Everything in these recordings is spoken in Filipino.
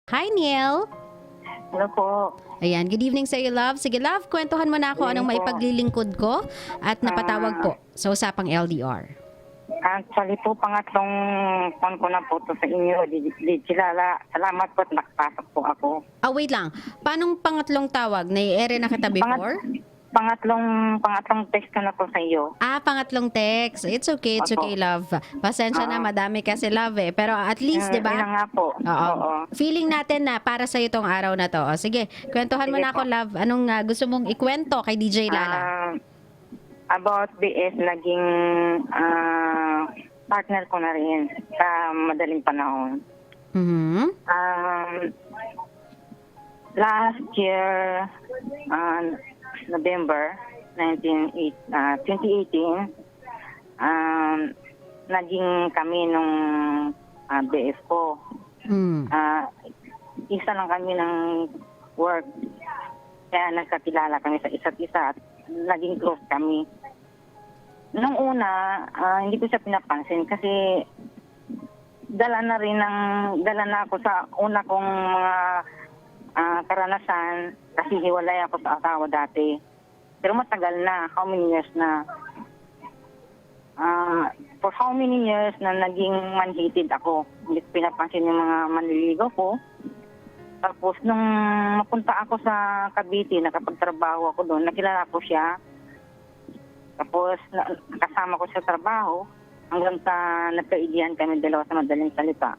Hi, Neil. Hello po. Ayan, good evening sa iyo, love. Sige, love, kwentuhan mo na ako Good anong evening po. maipaglilingkod ko at napatawag Ah, po sa usapang LDR. actually po, pangatlong phone ko na po to sa inyo. Salamat po at nakapasok po ako. Wait lang. Paanong pangatlong tawag? Nai-ere na kita Pangat, before? pangatlong text ko na po sa iyo. Pangatlong text. It's Opo. okay, love. Pasensya na, Ah, madami kasi love eh. Pero at least, di yun ba? na nga po. Oo. Oo. Feeling natin na para sa itong araw na to. O, sige, kwentuhan mo Sige na po. ako, love. Anong gusto mong ikwento kay DJ Lala? About BS, naging partner ko na rin sa madaling panahon. Mhm. Last year, November 2018, naging kami nung BF ko. Mm. Isa lang kami ng work. Kaya nagkakilala kami sa isa't isa at naging close kami. Nung una, hindi ko siya pinapansin kasi dala na ako sa una kong mga karanasan kasi hiwalay ako sa asawa dati. Pero matagal na, how many years na. For how many years na naging manhited ako. Hindi ko pinapansin yung mga manliligaw ko. Tapos nung mapunta ako sa Cavite, nakapagtrabaho ako doon, nakilala ko siya. Tapos kasama ko sa trabaho hanggang sa nagkaidihan kami dalawa sa madaling salita.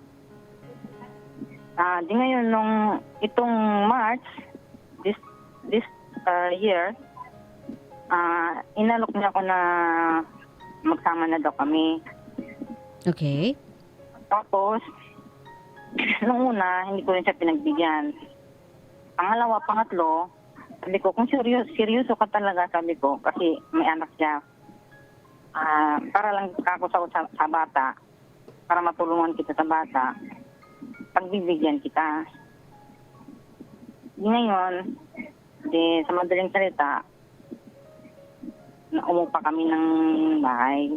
Di ngayon, nung itong March, this year, inalok niya ako na magsama na daw kami. Okay. Tapos, nung una, hindi ko rin siya pinagbigyan. Pangalawa, pangatlo, sabi ko, kung seryoso ka talaga, sabi ko, kasi may anak siya, para lang ako sa bata, para matulungan kita sa bata, pagbibigyan kita. Di ngayon, sa madaling salita, na umupa kami ng bahay.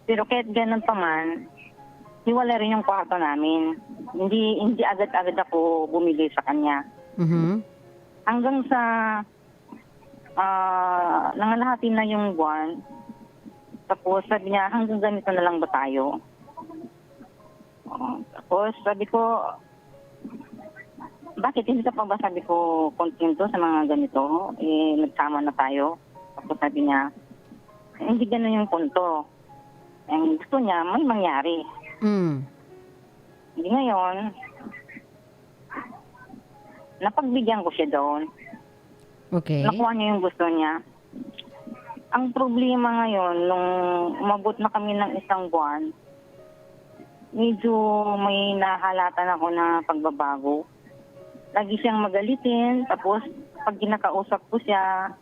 Pero kahit ganun pa man, hiwala rin yung kwarto namin. Hindi agad-agad ako bumili sa kanya. Mhm. Hanggang sa nangalahati na yung buwan, tapos sabi niya, hanggang ganito na lang ba tayo? Tapos sabi ko, bakit hindi ka pa ba, sabi ko, kontento sa mga ganito? Nagsama na tayo. Tapos sabi niya, hindi ganun yung punto. Ang gusto niya, may mangyari. Mm. Hindi ngayon, napagbigyan ko siya doon. Okay. Nakuha niya yung gusto niya. Ang problema ngayon, nung umabot na kami ng isang buwan, medyo may nahalatan ako na pagbabago. Lagi siyang magalitin, tapos pag ginakausap ko siya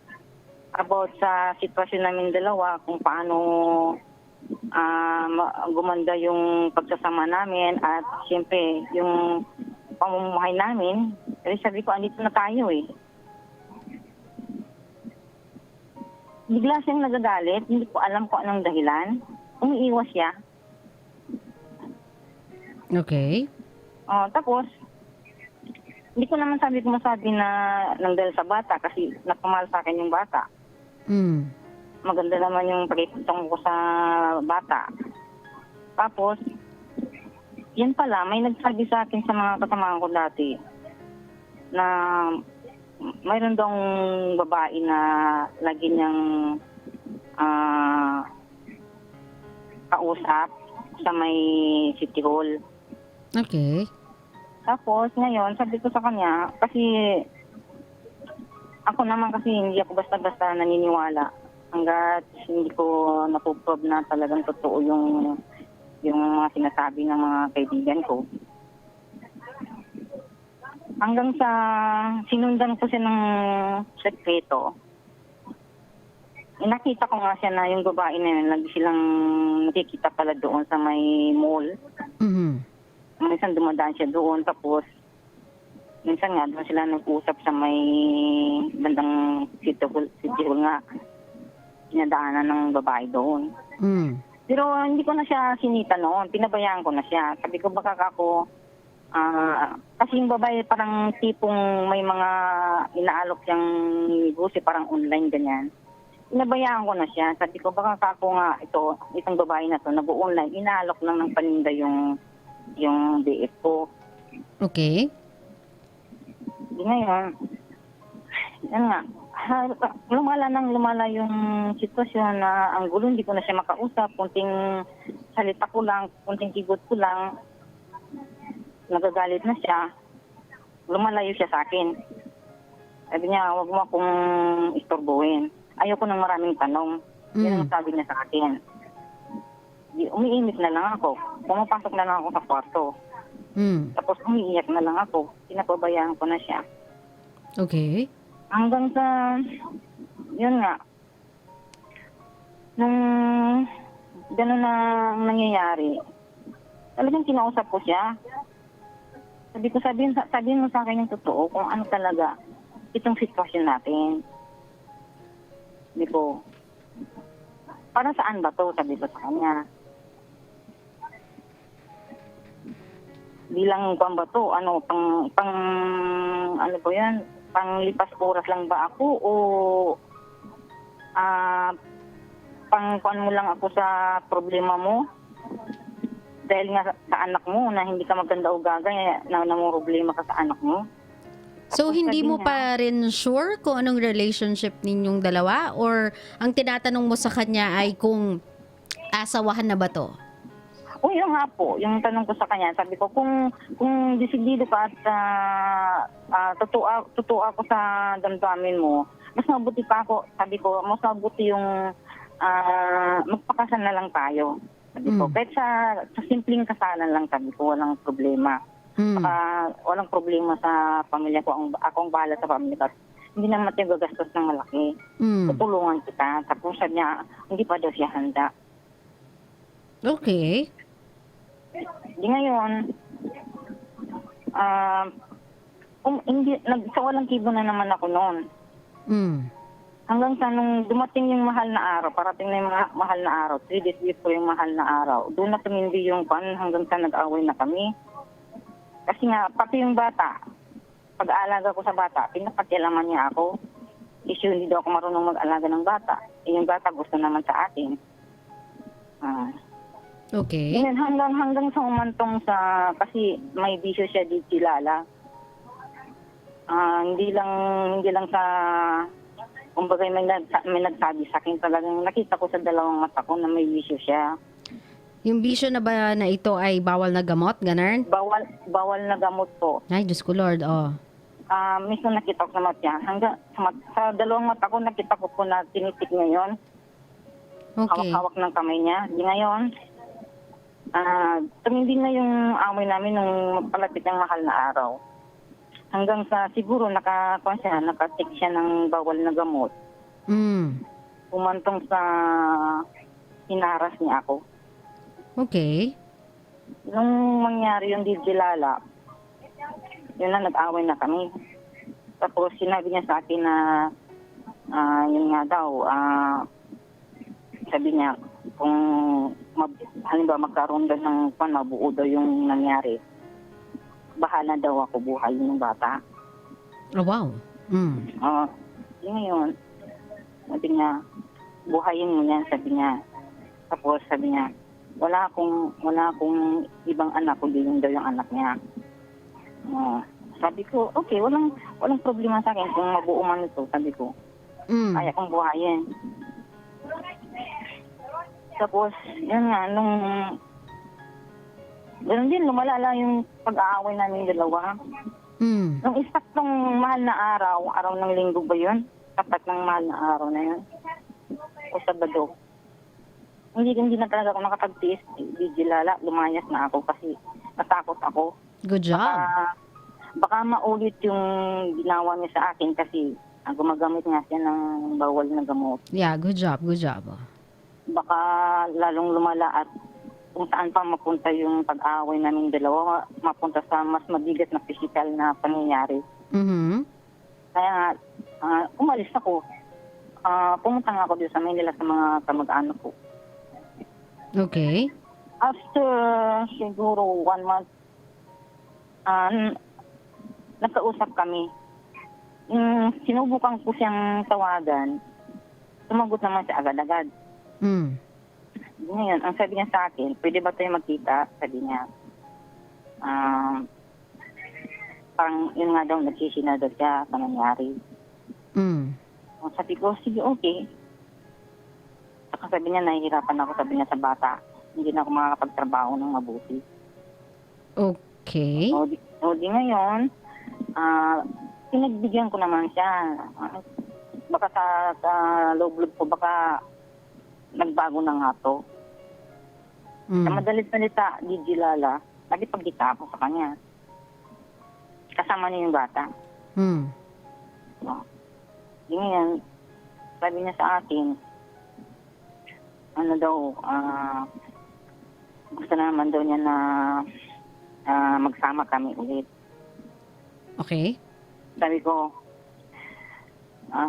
about sa sitwasyon namin dalawa, kung paano gumanda yung pagsasama namin at siyempre yung pamumuhay namin, kasi sabi ko, andito na tayo eh. Bigla siyang nagagalit, hindi ko alam kung anong dahilan. Umiiwas siya. Okay. Tapos, hindi ko naman masabi na nang dahil sa bata kasi napamahal sa akin yung bata. Mm. Maganda naman yung pagkikitong ko sa bata. Tapos, yan pala, may nagsabi sa akin sa mga kasamahan ko dati na mayroon daw babae na lagi niyang kausap sa may City Hall. Okay. Tapos ngayon, sabi ko sa kanya, kasi ako naman kasi hindi ako basta-basta naniniwala hanggat hindi ko napuprob na talagang totoo yung mga sinasabi ng mga kaibigan ko. Hanggang sa sinundan ko siya ng sekreto, nakita ko nga siya na yung babae na yun, lagi silang nakikita pala doon sa may mall. Mhm. Minsan dumadaan siya doon, tapos minsan nga doon sila nag-usap sa may bandang City Hall nga. Dinadaanan ng babae doon. Mm. Pero hindi ko na siya sinita noon, pinabayaan ko na siya. Sabi ko baka ako Kasi yung babae parang tipong may mga inaalok yung negosyo, parang online ganyan. Inabayaan ko na siya. Sabi ko, baka kako nga itong babae na to, nag-online, inaalok lang ng paninda yung BF ko. Okay. Di ngayon, yan nga, lumala yung sitwasyon na ang gulo, hindi ko na siya makausap, kunting salita ko lang, kunting kigot ko lang, nagagalit na siya, lumalayo siya sa akin. Sabi niya, wag mo akong istorbohin. Ayoko ng maraming tanong. Yan ang sabi niya sa akin. Umiinit na lang ako. Pumapasok na lang ako sa kwarto. Tapos umiiyak na lang ako. Pinapabayaan ko na siya. Okay. Hanggang sa, yun nga, nung gano'n na nangyayari, talagang kinausap ko siya. Sabi ko, sabihin mo sa akin yung totoo kung ano talaga itong sitwasyon natin. Sabi ko, para saan ba to? Sabi ko sa kanya. Bilang kung ba to, ano ba yan? Panglipas oras lang ba ako o pang mo lang ako sa problema mo? Dahil nga sa anak mo na hindi ka maganda o gagay na mo problema ka sa anak mo. So, hindi mo pa rin sure kung anong relationship ninyong dalawa? Or ang tinatanong mo sa kanya ay kung asawahan na ba to? O yun nga po, yung tanong ko sa kanya, sabi ko, kung desidido ka at totoo ako sa damdamin mo, mas mabuti pa ako, sabi ko, mas mabuti yung magpakasal na lang tayo. Sabi ko, kahit sa simpleng kasalan lang, sabi ko, walang problema. Walang problema sa pamilya ko. Ako ang bahala sa pamilya ko. Hindi naman tayo gagastos ng malaki. Tutulungan kita. Tapos sabi niya, hindi pa daw siya handa. Okay. Di ngayon, sa walang kibo na naman ako noon. Hanggang sa nung dumating yung mahal na araw, parating na yung mahal na araw, 3 days before yung mahal na araw, doon na tumindi yung pan hanggang sa nag-away na kami. Kasi nga, pati yung bata, pag-aalaga ko sa bata, pinapakialaman niya ako. Issue, hindi daw ako marunong mag-alaga ng bata. Yung bata gusto naman sa akin. Okay. Yun, hanggang sa umantong sa, kasi may bisyo siya di kilala. Hindi lang sa, kumbaga may nagsabi sa akin talagang nakita ko sa dalawang mata ko na may bisyo siya. Yung bisyo na ba na ito ay bawal na gamot, ganun? Bawal na gamot po. Ay, Diyos ko Lord, Mismo nakita ko sa mata niya. Sa dalawang mata ko nakita ko po na tinitik niya yun. Okay. Hawak-hawak ng kamay niya. Di ngayon, tumindi na yung away namin nung palapit ng mahal na araw. Hanggang sa siguro nakatik siya ng bawal na gamot. Umantong sa hinaras niya ako. Okay. Nung mangyari yung digilala, yun na, nag-away na kami. Tapos sinabi niya sa akin na yun nga daw, sabi niya kung halimbawa magkaroon daw ng mabuo daw yung nangyari, bahala daw ako buhayin ng bata. Oh, wow. Yun ngayon, sabi niya, buhayin mo yan, sabi niya. Tapos sabi niya, wala akong ibang anak, kundi yun daw yung anak niya. Sabi ko, okay, walang problema sa akin kung mabuo man ito, sabi ko. Kaya kong buhayin. Tapos, yun nga, ganoon din, lumalala yung pag-aaway namin dalawa. Nung isaktong mahal na araw ng linggo ba yun? Tapat ng mahal na araw na yun. O Sabado. Hindi na talaga ako nakapagtiis. Digilala, lumayas na ako kasi natakot ako. Good job. Baka maulit yung ginawa niya sa akin kasi gumagamit nga siya ng bawal na gamot. Yeah, good job, good job. Baka lalong lumala at kung saan pa mapunta yung pag-aaway namin dalawa, mapunta sa mas mabigat na physical na pangyayari. Kaya nga, umalis ako. Pumunta nga ako dito sa Manila sa mga kamag-anak ko. Okay. After siguro 1 month, ah, n- nagkausap kami. Sinubukan ko siyang tawagan, sumagot naman siya agad-agad. Mm. Ngayon, ang sabi niya sa akin, pwede ba tayo magkita? Sabi niya, parang yun nga daw, nagsisinadad siya sa nangyari. Mm. Sabi ko, sige, okay. Saka sabi niya, nahihirapan ako, sabi niya sa bata. Hindi na ako makakapagtrabaho ng mabuti. Okay. O di ngayon, pinagbigyan ko naman siya. Baka sa loob-loob ko, baka nagbago na nga to. Sa Mm. madalit salita, Gigi Lala, nagipagdita ako sa kanya. Kasama niya yung bata. Mm. No. Di ngayon, sabi niya sa akin, ano daw, gusto naman daw niya na magsama kami ulit. Okay. Sabi ko,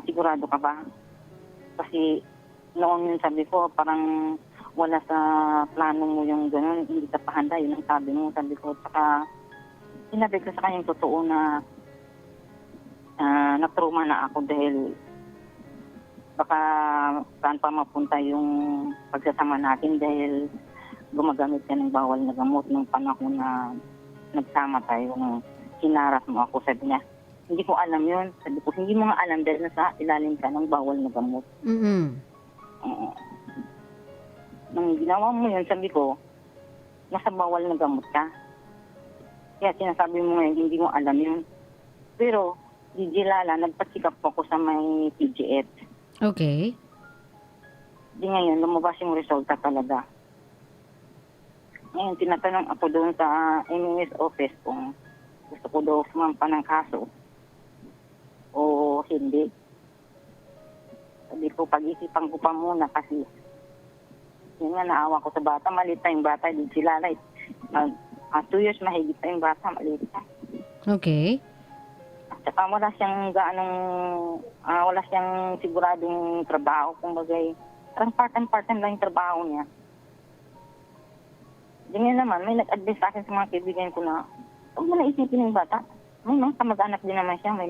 sigurado ka ba? Kasi noon yun sabi ko, parang wala sa plano mo yung gano'n, hindi ka pa handa, yun ang sabi mo. Sabi ko, saka sinabi ko sa kanya yung totoo na na-trauma na ako dahil baka saan pa mapunta yung pagsasama natin dahil gumagamit ka ng bawal na gamot nung panahon na nagsama tayo nung hinaras mo ako. Sabi niya, hindi ko alam yun. Sabi ko, hindi mo nga alam dahil nasa ilalim ka ng bawal na gamot. Mm. Nung ginawa mo yun, sabi ko, nasa bawal na gamot ka. Kaya sinasabi mo ngayon, hindi mo alam yun. Pero, Gigi Lala, nagpa-check-up ako sa may PGF. Okay. Di ngayon, lumabas yung resulta talaga. Ngayon, tinatanong ako doon sa MMS office kung gusto ko daw sumampa ng kaso o hindi. Sabi ko, pag-isipan ko pa muna kasi yun nga, naawa ko sa bata. Maliit pa yung bata, di sila. 2 years mahigit pa yung bata, maliit pa. Okay. At saka wala siyang wala siyang siguradong trabaho. Kung bagay, parang part-time lang yung trabaho niya. Di nga naman, may nag-advise sa akin sa mga kaibigan ko na huwag mo na isipin yung bata. May mga kamag-anak din naman siya, may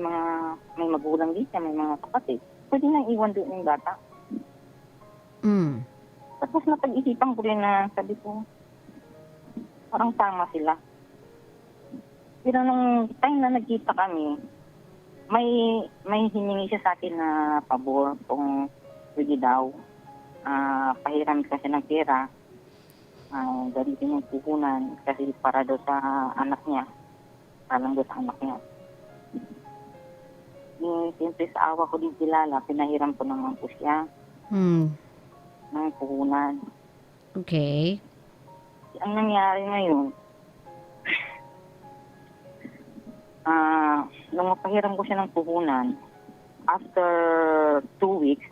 magulang din siya, may mga kapatid. Pwede nang iwan doon yung bata. Mm. Tapos napag-isipan ko rin na sabi ko, parang tama sila. Pero nung time na nagkita kami, may hiningi siya sa akin na pabor kung pwede daw. Pahiram kasi ng pera. Gamitin yung puhunan kasi para daw sa anak niya. Parang daw sa anak niya. Siyempre sa awa ko din kilala, pinahiram ko naman po siya Mm. ng puhunan. Okay. Ang nangyari ngayon, nung mapahiram ko siya ng puhunan, after 2 weeks,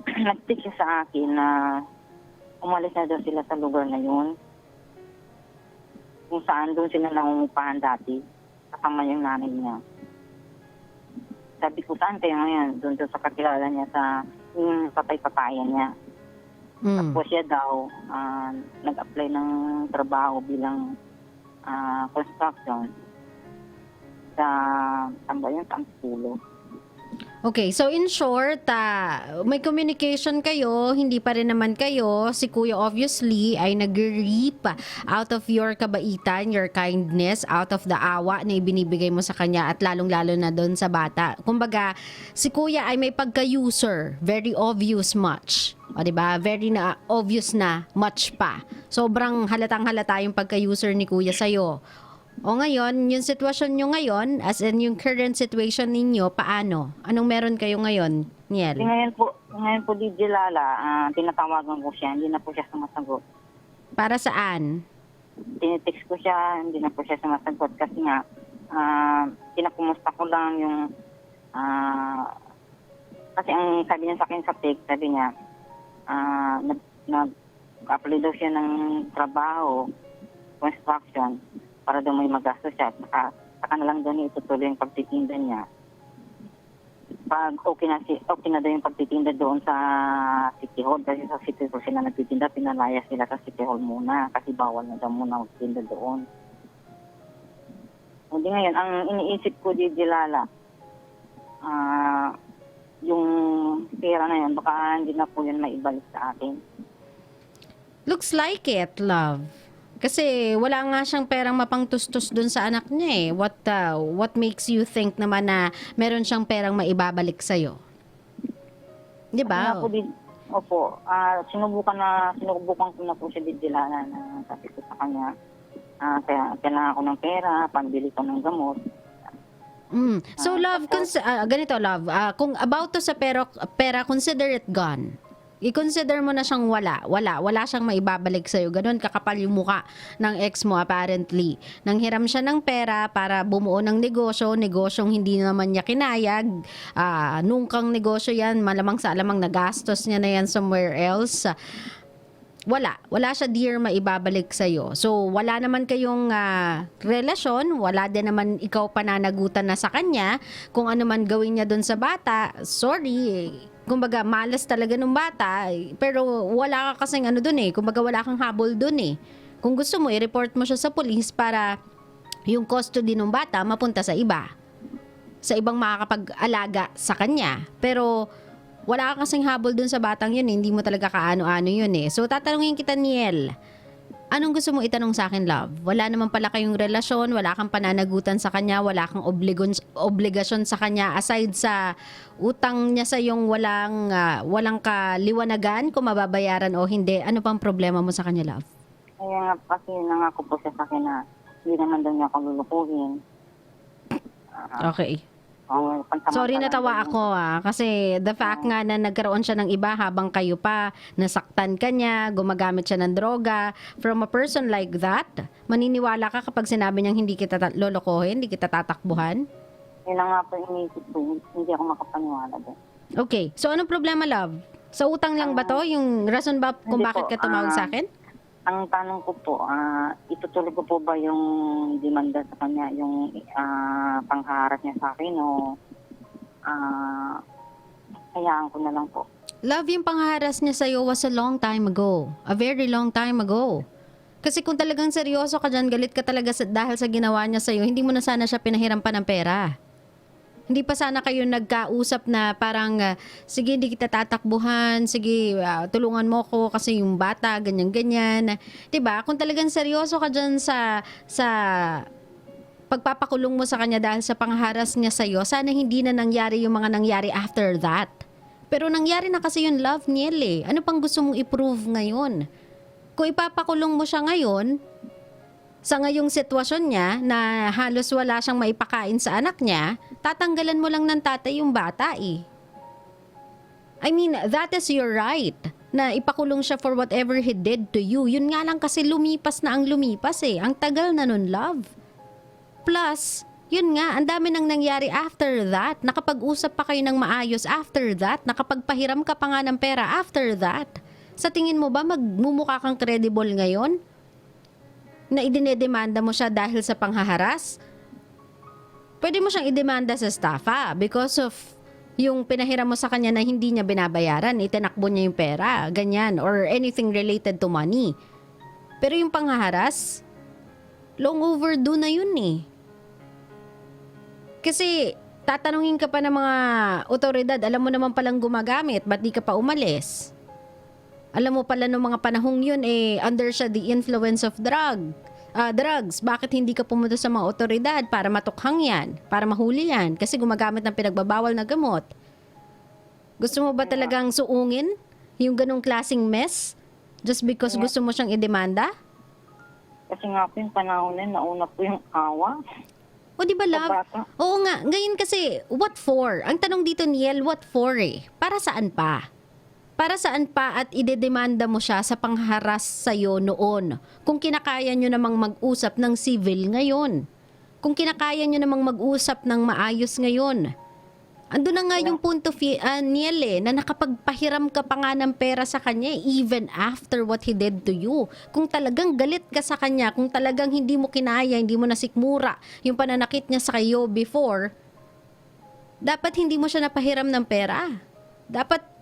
nag-text siya sa akin na umalis na daw sila sa lugar na yun. Kung saan doon sila nangungupahan dati, kasama yung nanay niya. Sabi ko, saan kayo ngayon? Doon sa kakilala niya sa yung patay-patayan niya. Mm. Tapos siya daw, nag-apply ng trabaho bilang construction sa Tampulo. Okay, so in short, may communication kayo, hindi pa rin naman kayo. Si Kuya obviously ay nag-reap out of your kabaitan, your kindness, out of the awa na ibinibigay mo sa kanya at lalong-lalo na doon sa bata. Kumbaga, si Kuya ay may pagka-user, very obvious much. O diba? Very na obvious na much pa. Sobrang halatang-halata yung pagka-user ni Kuya sa'yo. O ngayon, yung sitwasyon nyo ngayon, as in yung current situation ninyo, paano? Anong meron kayo ngayon, Niel? Ngayon po DJ Lala, tinatawagan ko siya, hindi na po siya sumasagot. Para saan? Tinitext ko siya, hindi na po siya sumasagot kasi nga, pinakumusta ko lang yung, kasi ang sabi niya sa akin sa text, sabi niya, nag-apply daw siya ng trabaho, construction, para daw may magastos siya. Saka na lang daw niya itutuloy yung pagtitinda niya. Pag okay na daw yung pagtitinda doon sa City Hall. Kasi sa City Hall sila nagtitinda, pinalayas sila sa City Hall muna. Kasi bawal na daw muna magtinda doon. O di ngayon, ang iniisip ko, Gigi Lala, yung pera na yun, baka hindi na po yun maibalik sa akin. Looks like it, love. Kasi wala nga siyang perang mapangtustos dun sa anak niya eh. What makes you think naman na meron siyang perang maibabalik sa'yo? Di ba? Ako din, opo, sinubukan ko na po siya didilala na sabi ko sa kanya, kaya kailangan ko ng pera, pambili ko ng gamot. So love, ganito love, kung about to sa pera, consider it gone. I-consider mo na siyang wala siyang maibabalik sa'yo. Ganon kakapal yung muka ng ex mo apparently. Nanghiram siya ng pera para bumuo ng negosyong hindi naman niya kinayag. Nungkang negosyo yan, malamang sa alamang nagastos niya na yan somewhere else. Wala siya dear maibabalik sa'yo. So, wala naman kayong relasyon, wala din naman ikaw pananagutan na sa kanya. Kung ano man gawin niya doon sa bata, sorry, kumbaga malas talaga ng bata, pero wala ka kasing ano doon eh, kumbaga wala kang habol doon eh. Kung gusto mo, i-report mo siya sa police para yung custody ng bata mapunta sa iba. Sa ibang makakapag-alaga sa kanya. Pero wala ka kasing habol dun sa batang yun, hindi mo talaga kaano-ano yun eh. So tatanungin kita, Niel, anong gusto mo itanong sa akin, love? Wala naman pala kayong relasyon, wala kang pananagutan sa kanya, wala kang obligasyon sa kanya aside sa utang niya sa yung walang kaliwanagan kung mababayaran o hindi. Ano pang problema mo sa kanya, love? Kaya nga kasi nangako po siya sa akin na hindi naman daw niya ako lulukuhin. Okay. Sorry natawa ako kasi the fact nga na nagkaroon siya ng iba habang kayo pa, nasaktan ka niya, gumagamit siya ng droga, from a person like that, maniniwala ka kapag sinabi niyang hindi kita lolokohin, hindi kita tatakbuhan? Yun na nga po iniisip ko, hindi ako makapaniwala din. Okay, so anong problema, love? Sa utang lang ba to? Yung rason ba kung Hindi bakit po, ka tumawag sa akin? Ang tanong ko po, itutuloy ko po ba yung demanda sa kanya, yung pangharas niya sa akin o hayaan ko na lang po? Love, yung pangharas niya sa'yo was a long time ago. A very long time ago. Kasi kung talagang seryoso ka dyan, galit ka talaga dahil sa ginawa niya sa'yo, hindi mo na sana siya pinahiram pa ng pera. Hindi pa sana kayo nagkausap na parang, sige, hindi kita tatakbuhan, sige, tulungan mo ko kasi yung bata, ganyan-ganyan. 'Di ba? Kung talagang seryoso ka dyan sa pagpapakulong mo sa kanya dahil sa pangharas niya sa'yo, sana hindi na nangyari yung mga nangyari after that. Pero nangyari na kasi yung love niya eh. Ano pang gusto mong i-prove ngayon? Kung ipapakulong mo siya ngayon, sa ngayong sitwasyon niya na halos wala siyang maipakain sa anak niya, tatanggalan mo lang ng tatay yung bata eh. I mean, that is your right na ipakulong siya for whatever he did to you. Yun nga lang kasi lumipas na ang lumipas eh. Ang tagal na nun, love. Plus, yun nga, ang dami nang nangyari after that. Nakapag-usap pa kayo ng maayos after that. Nakapagpahiram ka pa nga ng pera after that. Sa tingin mo ba magmumukha kang credible ngayon? Na idinedemanda mo siya dahil sa panghaharas? Pwede mo siyang idemanda sa staffa because of yung pinahiram mo sa kanya na hindi niya binabayaran, itinakbo niya yung pera, ganyan, or anything related to money. Pero yung panghaharas, long overdue na yun eh. Kasi tatanungin ka pa ng mga otoridad, alam mo naman palang gumagamit, ba't di ka pa umalis? Alam mo pala nung mga panahong yun, under siya the influence of drugs. Bakit hindi ka pumunta sa mga otoridad para matukhang yan, para mahuli yan? Kasi gumagamit ng pinagbabawal na gamot. Gusto mo ba talagang suungin yung ganong klaseng mess? Just because gusto mo siyang idemanda? Kasi nga po yung panahon na yun, nauna po yung awa. O di ba, love? Sa bata. Oo nga. Ngayon kasi, what for? Ang tanong dito, Niel, what for eh? Para saan pa? Para saan pa at idedemanda mo siya sa pangharas sa'yo noon? Kung kinakaya nyo namang mag-usap ng civil ngayon. Kung kinakaya nyo namang mag-usap ng maayos ngayon. Ando na nga yung punto, Niel na nakapagpahiram ka pa nga ng pera sa kanya even after what he did to you. Kung talagang galit ka sa kanya, kung talagang hindi mo kinaya, hindi mo nasikmura yung pananakit niya sa kayo before, dapat hindi mo siya napahiram ng pera. Dapat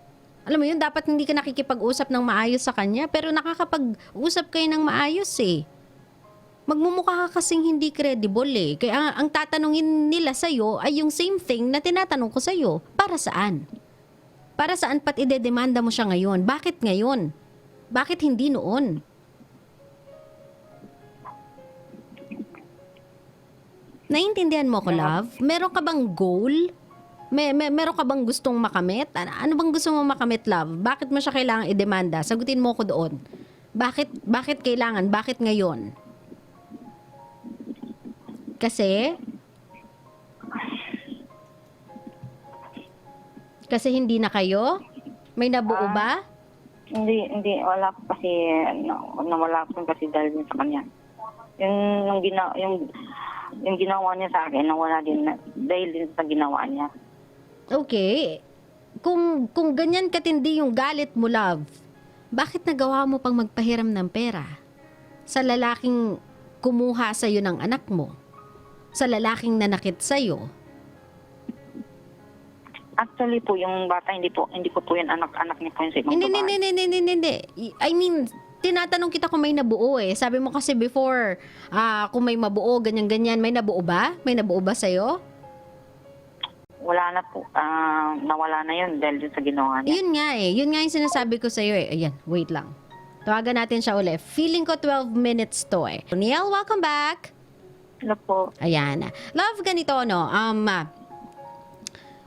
alam mo yun, dapat hindi ka nakikipag-usap ng maayos sa kanya, pero nakakapag-usap kayo ng maayos eh. Magmumukha ka kasing hindi credible eh. Kaya ang tatanungin nila sa'yo ay yung same thing na tinatanong ko sa'yo. Para saan? Para saan pat idedemanda mo siya ngayon? Bakit ngayon? Bakit hindi noon? Naiintindihan mo ko, love? Meron ka bang goal? Meron ka bang gustong makamit? Ano bang gusto mo makamit, love? Bakit mo siya kailangan idemanda? Sagutin mo ko doon. Bakit kailangan? Bakit ngayon? Kasi hindi na kayo? May nabuo ba? Hindi, wala po kasi, nawala po kasi dahil din sa kanya. Yung ginawa niya sa akin, nawala din dahil din sa ginawa niya. Okay. Kung ganyan katindi yung galit mo, love, bakit nagawa mo pang magpahiram ng pera? Sa lalaking kumuha sa'yo ng anak mo? Sa lalaking nanakit sa'yo? Actually po, yung bata, hindi ko po yun anak niya po yun sa ibang babae. Hindi. I mean, tinatanong kita kung may nabuo eh. Sabi mo kasi before, kung may mabuo, ganyan-ganyan. May nabuo ba? May nabuo ba sa'yo? Wala na po. Nawala na yun dahil din sa ginawa niya. Yun nga eh. Yun nga yung sinasabi ko sa'yo eh. Ayan, wait lang. Tawagan natin siya ulit. Feeling ko 12 minutes to eh. Neil, welcome back. Ano po? Ayan. Love, ganito, no?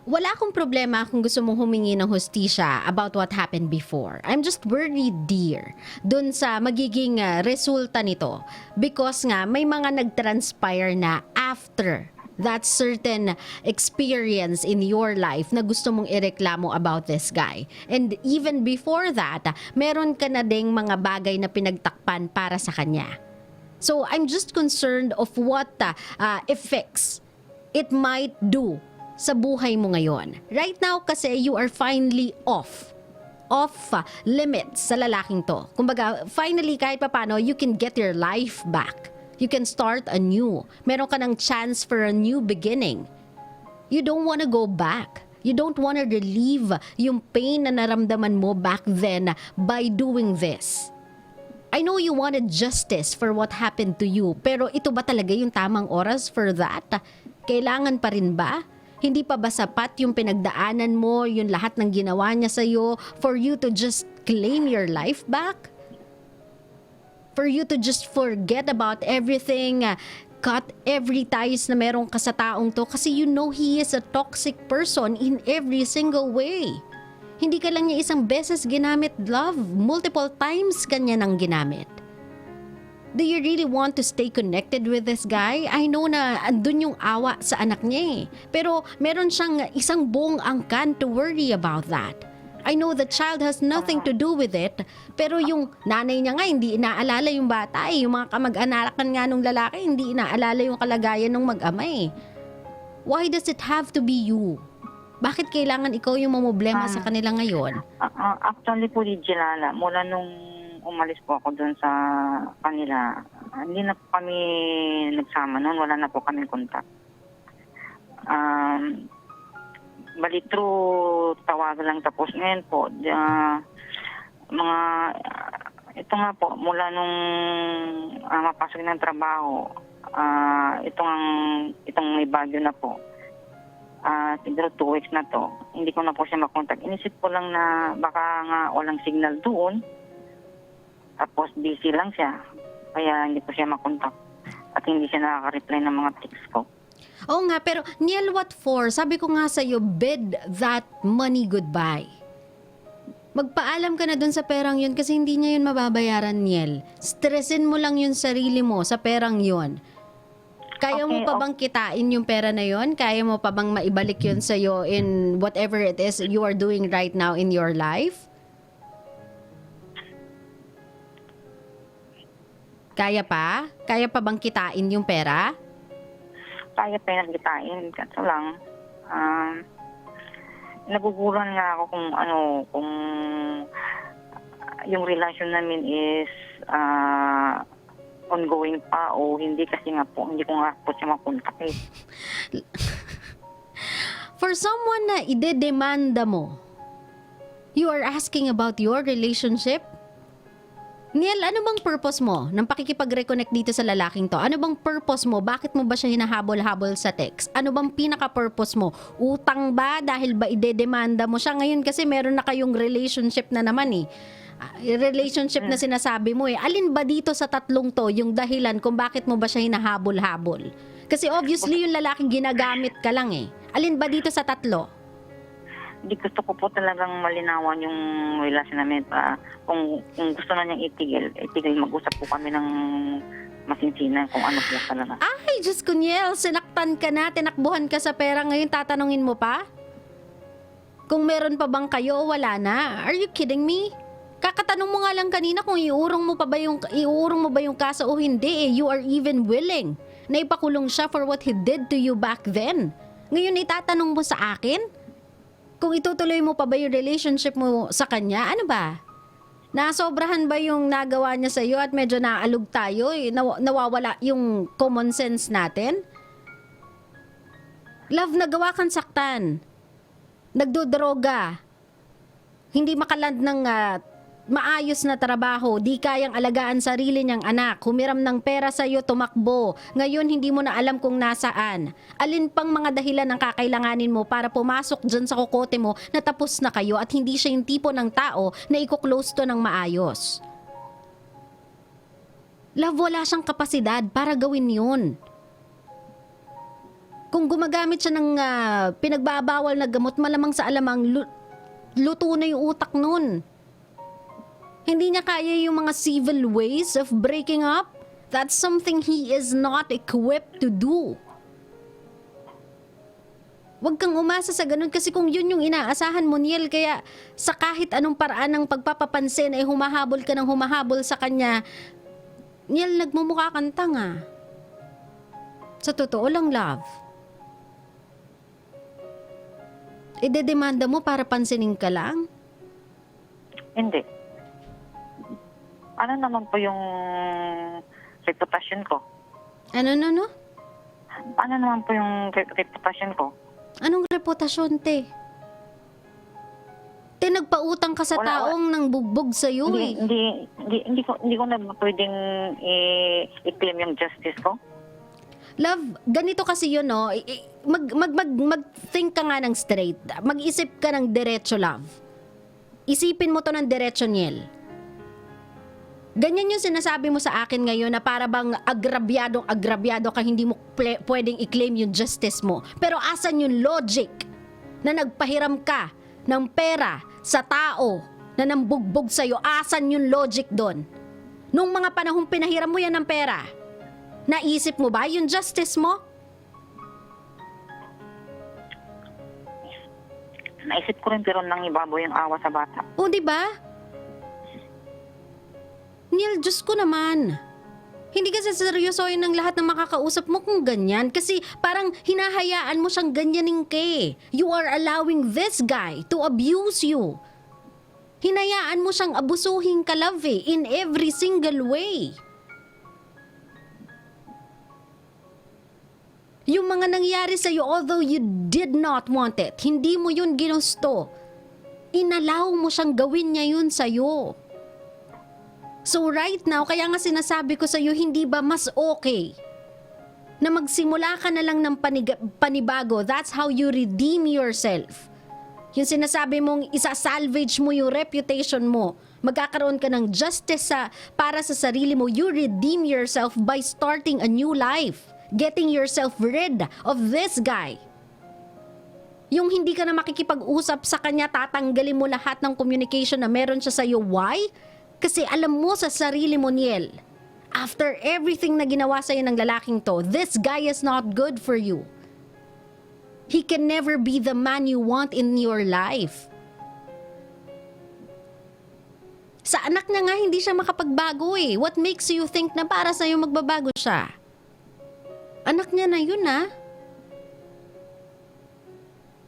Wala akong problema kung gusto mong humingi ng hustisya about what happened before. I'm just worried, dear, dun sa magiging resulta nito. Because nga, may mga nag-transpire na after that certain experience in your life na gusto mong ireklamo about this guy. And even before that, meron ka na ding mga bagay na pinagtakpan para sa kanya. So, I'm just concerned of what effects it might do sa buhay mo ngayon. Right now kasi you are finally off limits sa lalaking to. Kumbaga, finally kahit papano, you can get your life back. You can start anew. Meron ka ng chance for a new beginning. You don't wanna go back. You don't wanna relieve yung pain na naramdaman mo back then by doing this. I know you wanted justice for what happened to you, pero ito ba talaga yung tamang oras for that? Kailangan pa rin ba? Hindi pa ba sapat yung pinagdaanan mo, yung lahat ng ginawa niya sa'yo for you to just claim your life back? For you to just forget about everything, cut every ties na meron ka sa taong to kasi you know he is a toxic person in every single way. Hindi ka lang niya isang beses ginamit, love. Multiple times ka niya nang ginamit. Do you really want to stay connected with this guy? I know na andun yung awa sa anak niya eh. Pero meron siyang isang buong angkan to worry about that. I know the child has nothing to do with it. Pero yung nanay niya nga, hindi inaalala yung bata eh. Yung mga kamag-anakan nga nung lalaki, hindi inaalala yung kalagayan ng mag-ama eh. Why does it have to be you? Bakit kailangan ikaw yung mamblema sa kanila ngayon? Actually po, Gilala, mula nung umalis po ako doon sa kanila, hindi na po kami nagsama noon, wala na po kami kontak. Bali through tawag lang, tapos ngayon po, ito nga po, mula nung mapasok ng trabaho, itong may bagyo na po, siguro 2 weeks na to, hindi ko na po siya makontak. Inisip ko lang na baka nga walang signal doon, tapos busy lang siya, kaya hindi ko siya makontak. At hindi siya nakaka-reply ng mga text ko. Oo nga, pero Niel, what for? Sabi ko nga sa'yo, bid that money goodbye. Magpaalam ka na dun sa perang yun kasi hindi niya yun mababayaran, Niel. Stressin mo lang yung sarili mo sa perang yun. Kaya mo pa bang kitain yung pera na yun? Kaya mo pa bang maibalik yun sa'yo in whatever it is you are doing right now in your life? Kaya pa? Kaya pa bang kitain yung pera? Kaya pa yung kitain. Kaso lang, nagugulan nga ako kung yung relasyon namin is ongoing pa o hindi kasi nga po, hindi ko nga po siya makontak eh. For someone na idedemanda mo, you are asking about your relationship? Niel, ano bang purpose mo ng pakikipag-reconnect dito sa lalaking to? Ano bang purpose mo? Bakit mo ba siya hinahabol-habol sa text? Ano bang pinaka-purpose mo? Utang ba? Dahil ba idedemanda mo siya? Ngayon kasi meron na kayong relationship na naman eh. Relationship na sinasabi mo eh. Alin ba dito sa tatlong to yung dahilan kung bakit mo ba siya hinahabol-habol? Kasi obviously yung lalaki ginagamit ka lang eh. Alin ba dito sa tatlo? Di gusto ko po talagang malinawan yung relasyon namin pa. Kung gusto na niyang itigil, mag-usap po kami ng masinsinan kung ano po talaga. Ay, Diyos ko, Niel, sinaktan ka na, tinakbuhan ka sa pera, ngayon tatanungin mo pa? Kung meron pa bang kayo, wala na. Are you kidding me? Kakatanong mo nga lang kanina kung iurong mo ba yung kaso o hindi eh. You are even willing na ipakulong siya for what he did to you back then. Ngayon itatanong mo sa akin? Kung itutuloy mo pa ba yung relationship mo sa kanya, ano ba? Nasobrahan ba yung nagawa niya sa iyo at medyo naalog tayo? Nawawala yung common sense natin? Love, nagawa kang saktan. Nagdodroga. Hindi makaland ng maayos na trabaho, di kayang alagaan sarili niyang anak, humiram ng pera sa iyo, tumakbo. Ngayon hindi mo na alam kung nasaan. Alin pang mga dahilan ang kakailanganin mo para pumasok dyan sa kokote mo na tapos na kayo at hindi siya yung tipo ng tao na i-close to ng maayos. Love, wala siyang kapasidad para gawin yun. Kung gumagamit siya ng pinagbabawal na gamot, malamang sa alamang luto na yung utak nun. Hindi niya kaya yung mga civil ways of breaking up. That's something he is not equipped to do. Huwag kang umasa sa ganun kasi kung yun yung inaasahan mo, Niel, kaya sa kahit anong paraan ng pagpapapansin ay humahabol ka ng humahabol sa kanya, Niel, nagmumukha kang tanga. Sa totoo lang, love. Idedemanda mo para pansinin ka lang? Hindi. Ano naman po yung reputasyon ko? Ano? Ano naman po yung reputasyon ko? Anong reputasyon, te? Te, nagpautang ka sa taong nang bugbog sa'yo eh. Hindi ko na pwedeng i-claim yung justice ko. Love, ganito kasi yun, no? Mag-think ka nga ng straight. Mag-isip ka ng diretso, love. Isipin mo to ng diretso, Niel. Ganyan yung sinasabi mo sa akin ngayon na para bang agrabyado ka, hindi mo pwedeng i-claim yung justice mo. Pero asan yung logic na nagpahiram ka ng pera sa tao na nambugbog sa'yo? Asan yung logic doon? Nung mga panahong pinahiram mo yan ng pera, naisip mo ba yung justice mo? Naisip ko rin pero nang ibabaw yung awa sa bata. O, di ba? Niel, Diyos ko naman. Hindi kasi seryosohin ng lahat ng makakausap mo kung ganyan. Kasi parang hinahayaan mo siyang ganyanin ka eh. You are allowing this guy to abuse you. Hinayaan mo siyang abusuhin ka, love eh, in every single way. Yung mga nangyari sa'yo, although you did not want it, hindi mo yun ginusto. Inalaw mo siyang gawin niya yun sa'yo. So right now, kaya nga sinasabi ko sa'yo, hindi ba mas okay na magsimula ka na lang ng panibago? That's how you redeem yourself. Yung sinasabi mong isa-salvage mo yung reputation mo, magkakaroon ka ng justice para sa sarili mo. You redeem yourself by starting a new life. Getting yourself rid of this guy. Yung hindi ka na makikipag-usap sa kanya, tatanggalin mo lahat ng communication na meron siya sa'yo. Why? Kasi alam mo sa sarili mo, Niel, after everything na ginawa sa'yo ng lalaking to, this guy is not good for you. He can never be the man you want in your life. Sa anak niya nga, hindi siya makapagbago eh. What makes you think na para sa'yo magbabago siya? Anak niya na yun ah.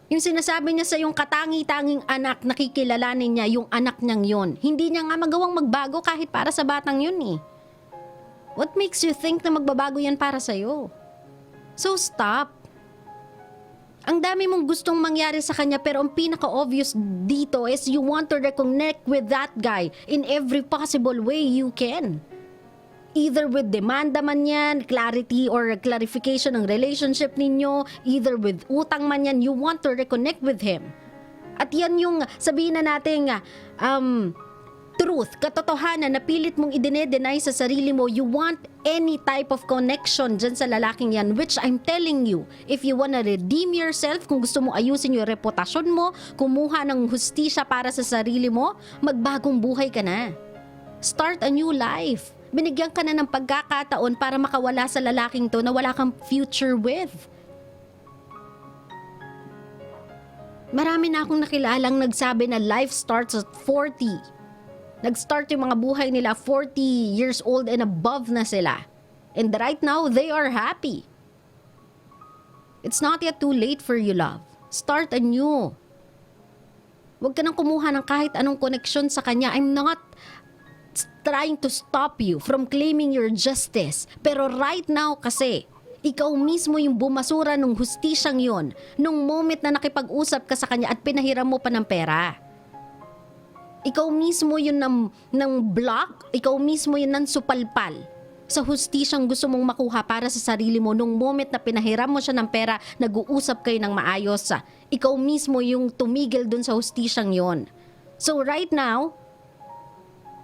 Yung sinasabi niya sa yung katangi-tanging anak, nakikilalanin niya yung anak niyang yun. Hindi niya nga magawang magbago kahit para sa batang yun eh. What makes you think na magbabago yan para sa'yo? So stop. Ang dami mong gustong mangyari sa kanya pero ang pinaka-obvious dito is you want to reconnect with that guy in every possible way you can. Either with demanda man yan, clarity or clarification ng relationship ninyo, either with utang man yan, you want to reconnect with him. At yan yung sabihin na natin truth, katotohanan na pilit mong idine-deny sa sarili mo. You want any type of connection dyan sa lalaking yan, which I'm telling you, if you wanna redeem yourself, kung gusto mo ayusin yung reputasyon mo, kumuha ng hustisya para sa sarili mo, magbagong buhay ka na. Start a new life. Binigyan ka na ng pagkakataon para makawala sa lalaking to na wala kang future with. Marami na akong nakilalang nagsabi na life starts at 40. Nag-start yung mga buhay nila 40 years old and above na sila. And right now, they are happy. It's not yet too late for you, love. Start anew. Huwag ka nang kumuha ng kahit anong connection sa kanya. I'm not trying to stop you from claiming your justice. Pero right now kasi, ikaw mismo yung bumasura ng hustisyang yon nung moment na nakipag-usap ka sa kanya at pinahiram mo pa ng pera. Ikaw mismo yun ng block, ikaw mismo yun ng supalpal sa hustisyang gusto mong makuha para sa sarili mo nung moment na pinahiram mo siya ng pera, nag-uusap kayo ng maayos. Ikaw mismo yung tumigil dun sa hustisyang yon. So right now,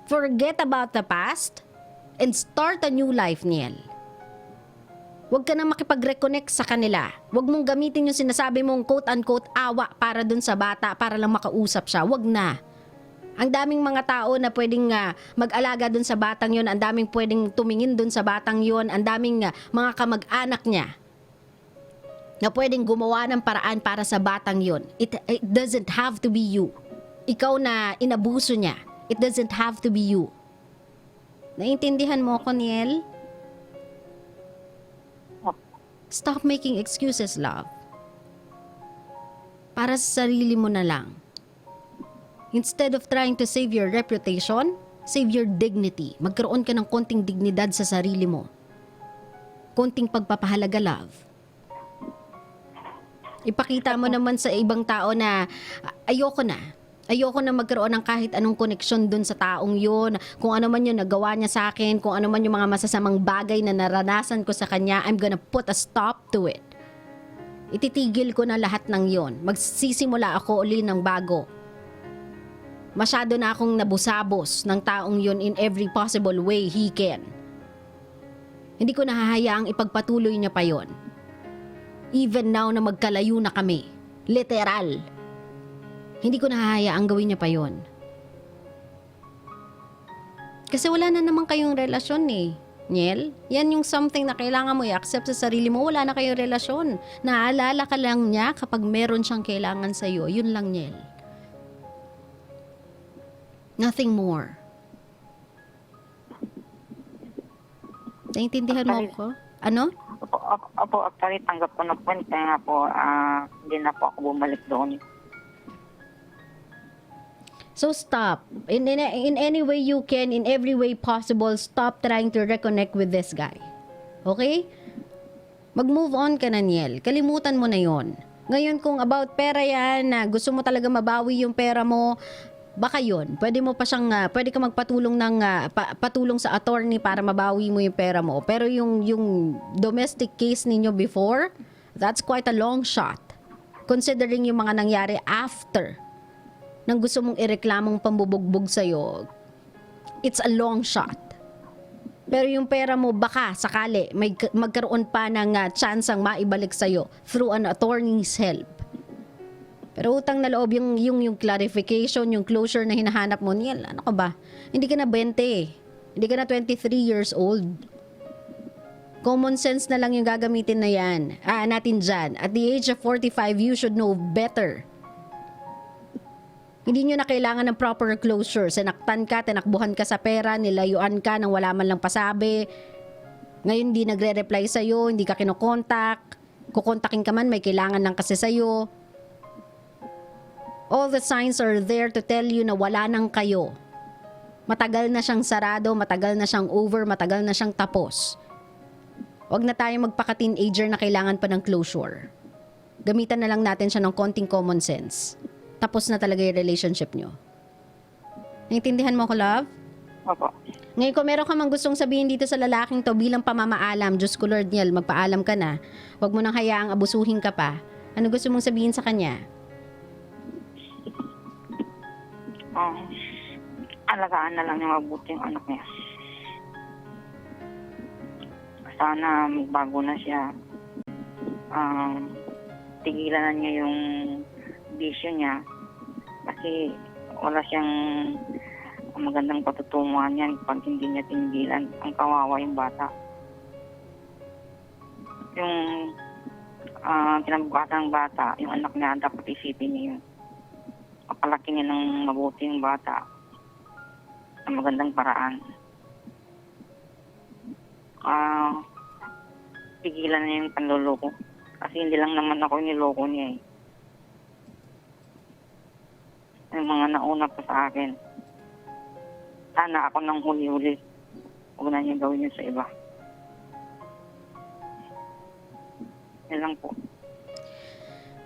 forget about the past and start a new life, Niel. Huwag ka na makipag-reconnect sa kanila. Huwag mong gamitin yung sinasabi mong quote-unquote awa para dun sa bata para lang makausap siya. Huwag na. Ang daming mga tao na pwedeng mag-alaga dun sa batang yon, ang daming pwedeng tumingin dun sa batang yon, ang daming mga kamag-anak niya na pwedeng gumawa ng paraan para sa batang yon. It doesn't have to be you. Ikaw na inabuso niya. It doesn't have to be you. Naintindihan mo ako, Niel? Stop making excuses, love. Para sa sarili mo na lang. Instead of trying to save your reputation, save your dignity. Magkaroon ka ng konting dignidad sa sarili mo. Konting pagpapahalaga, love. Ipakita mo naman sa ibang tao na ayoko na. Ayoko na magkaroon ng kahit anong koneksyon dun sa taong yun. Kung ano man yung nagawa niya sa akin, kung ano man yung mga masasamang bagay na naranasan ko sa kanya, I'm gonna put a stop to it. Ititigil ko na lahat ng yun. Magsisimula ako uli ng bago. Masyado na akong nabusabos ng taong yun in every possible way he can. Hindi ko nahahayaang ipagpatuloy niya pa yon. Even now na magkalayo na kami. Literal. Hindi ko nahahayaang gawin niya pa yon. Kasi wala na naman kayong relasyon eh. Niel, yan yung something na kailangan mo i-accept sa sarili mo. Wala na kayong relasyon. Naalala ka lang niya kapag meron siyang kailangan sa'yo. Yun lang, Niel. Nothing more. Naintindihan mo ako? Ano? Opo, actually, tanggap ko na po. Kaya nga po, hindi na po ako bumalik doon. So stop. In any way you can, in every way possible, stop trying to reconnect with this guy. Okay? Mag-move on ka na, Niel. Kalimutan mo na yon. Ngayon, kung about pera yan, na gusto mo talaga mabawi yung pera mo, baka yun. Pwede mo pa siyang, pwede ka magpatulong ng, patulong sa attorney para mabawi mo yung pera mo. Pero yung domestic case ninyo before, that's quite a long shot. Considering yung mga nangyari after nang gusto mong ireklamong pambubugbog sa'yo, it's a long shot. Pero yung pera mo, baka sakali magkaroon pa ng chance ang maibalik sa'yo through an attorney's help. Pero utang na loob, yung clarification, yung closure na hinahanap mo, Niel, ano ka ba? Hindi ka na 20 eh. Hindi ka na 23 years old. Common sense na lang yung gagamitin na yan. Natin dyan. At the age of 45, you should know better. Hindi nyo na kailangan ng proper closure. Sinaktan ka, tinakbuhan ka sa pera, nilayuan ka nang wala man lang pasabi. Ngayon, hindi nagre-reply sa'yo, hindi ka kinokontak. Kukontakin ka man, may kailangan lang kasi sa'yo. All the signs are there to tell you na wala nang kayo. Matagal na siyang sarado, matagal na siyang over, matagal na siyang tapos. Huwag na tayo magpaka-teenager na kailangan pa ng closure. gamitan na lang natin siya ng konting common sense. Tapos na talaga yung relationship nyo. Naintindihan mo ko, love? Opo. Ngayon, kung meron ka mang gustong sabihin dito sa lalaking to bilang pamamaalam, Diyos ko Lord Niel, magpaalam ka na. Huwag mo nang hayaang abusuhin ka pa. Ano gusto mong sabihin sa kanya? Alagaan na lang niya mabuti yung anak niya. Sana magbago na siya. Tigilan na niya yung bisyo niya. Kasi wala siyang magandang patutunguhan yan pag hindi niya tinigilan. Ang kawawa yung bata. Yung kinabukasan ng bata, yung anak niya, dapat isipin niya yun. Kapalaki niya ng mabuti yung bata sa magandang paraan. Pigilan niya yung panloloko. Kasi hindi lang naman ako yung niloko niya eh. Yung mga nauna pa sa akin. Sana ako nang huli-huli. Huwag na niya gawin yun sa iba. Yan lang po.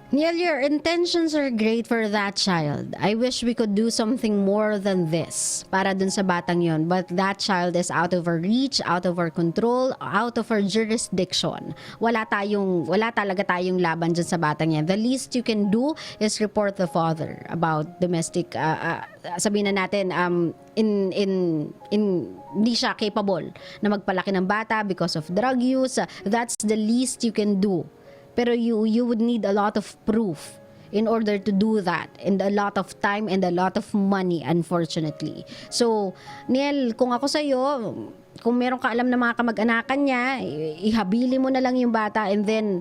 Niel, your intentions are great for that child. I wish we could do something more than this para dun sa batang yon. But that child is out of our reach, out of our control, out of our jurisdiction. Wala talaga tayong laban dyan sa batang yan. The least you can do is report the father about domestic, sabihin na natin, hindi siya capable na magpalaki ng bata because of drug use. That's the least you can do. Pero you would need a lot of proof in order to do that, and a lot of time and a lot of money, unfortunately. So, Niel, kung ako sa'yo, kung meron ka alam na mga kamag-anakan niya, ihabili mo na lang yung bata and then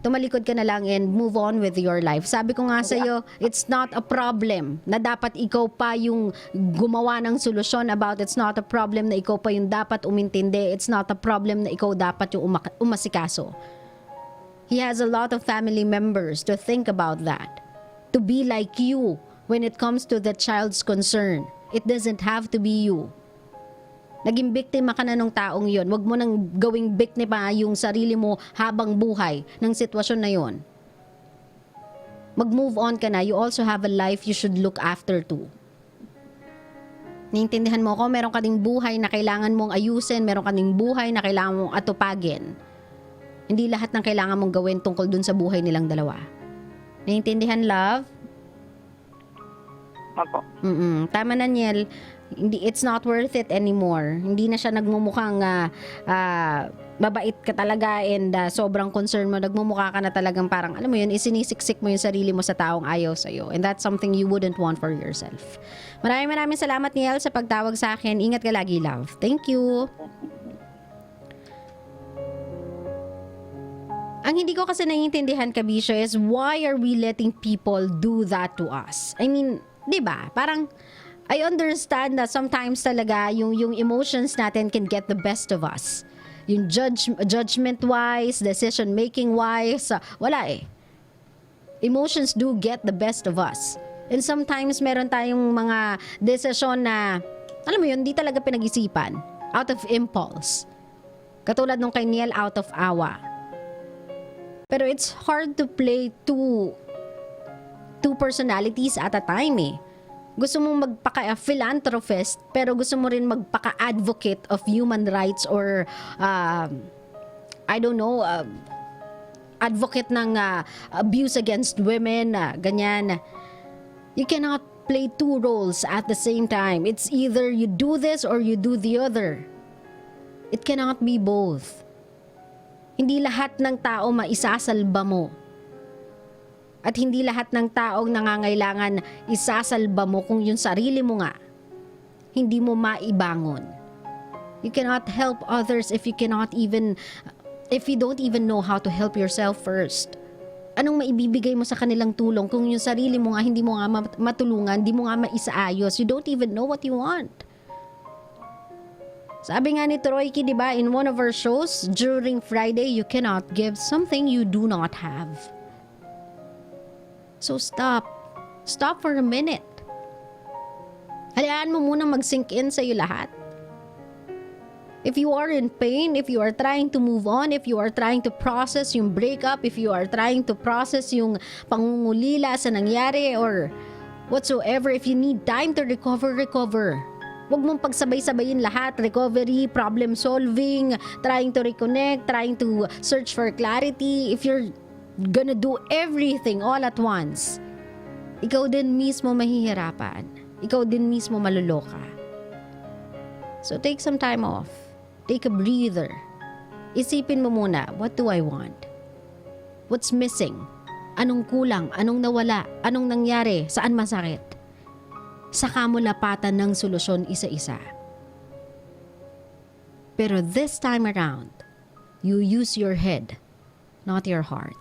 tumalikod ka na lang and move on with your life. Sabi ko nga sa'yo, it's not a problem na dapat ikaw pa yung gumawa ng solusyon about. It's not a problem na ikaw pa yung dapat umintindi. It's not a problem na ikaw dapat yung umasikaso. He has a lot of family members to think about that. To be like you when it comes to the child's concern. It doesn't have to be you. Naging biktima ka na ng taong yon. Huwag mo nang gawing biktima yung sarili mo habang buhay ng sitwasyon na yon. Mag-move on ka na. You also have a life you should look after too. Naiintindihan mo ko, meron ka ding buhay na kailangan mong ayusin, meron ka ding buhay na kailangan mong atupagin. Hindi lahat ng kailangan mong gawin tungkol dun sa buhay nilang dalawa. Naiintindihan, love? Opo. Tama na, Niel. It's not worth it anymore. Hindi na siya nagmumukhang mabait ka talaga and sobrang concern mo. Nagmumukha ka na talagang parang, alam mo yun, isinisiksik mo yung sarili mo sa taong ayaw sa'yo. And that's something you wouldn't want for yourself. Maraming salamat, Niel, sa pagtawag sa akin. Ingat ka lagi, love. Thank you. Ang hindi ko kasi naiintindihan, Kabisyo, is why are we letting people do that to us? I mean, di ba? Parang, I understand that sometimes talaga yung emotions natin can get the best of us. Yung judgment-wise, decision-making-wise, wala eh. Emotions do get the best of us. And sometimes meron tayong mga desisyon na, alam mo yun, di talaga pinag-isipan. Out of impulse. Katulad nung kay Niel, out of awa. Pero it's hard to play two personalities at a time eh. Gusto mong magpaka-philanthropist, pero gusto mo rin magpaka-advocate of human rights or, I don't know, advocate ng abuse against women, ganyan. You cannot play two roles at the same time. It's either you do this or you do the other. It cannot be both. Hindi lahat ng tao maisasalba mo. At hindi lahat ng taong nangangailangan isasalba mo kung yung sarili mo nga hindi mo maibangon. You cannot help others if you don't even know how to help yourself first. Anong maibibigay mo sa kanilang tulong kung yung sarili mo nga hindi mo nga matulungan, hindi mo nga maisaayos, you don't even know what you want. Sabi nga ni Troyki, di ba, in one of our shows, during Friday, you cannot give something you do not have. So stop. Stop for a minute. Hayaan mo muna mag-sink in sa'yo lahat. If you are in pain, if you are trying to move on, if you are trying to process yung breakup, if you are trying to process yung pangungulila sa nangyari or whatsoever, if you need time to recover. Huwag mong pagsabay-sabayin lahat. Recovery, problem solving, trying to reconnect, trying to search for clarity. If you're gonna do everything all at once, ikaw din mismo mahihirapan. Ikaw din mismo maluloka. So take some time off. Take a breather. Isipin mo muna, what do I want? What's missing? Anong kulang? Anong nawala? Anong nangyari? Saan masakit? Saka mo lapatan ng solusyon isa-isa. Pero this time around, you use your head, not your heart.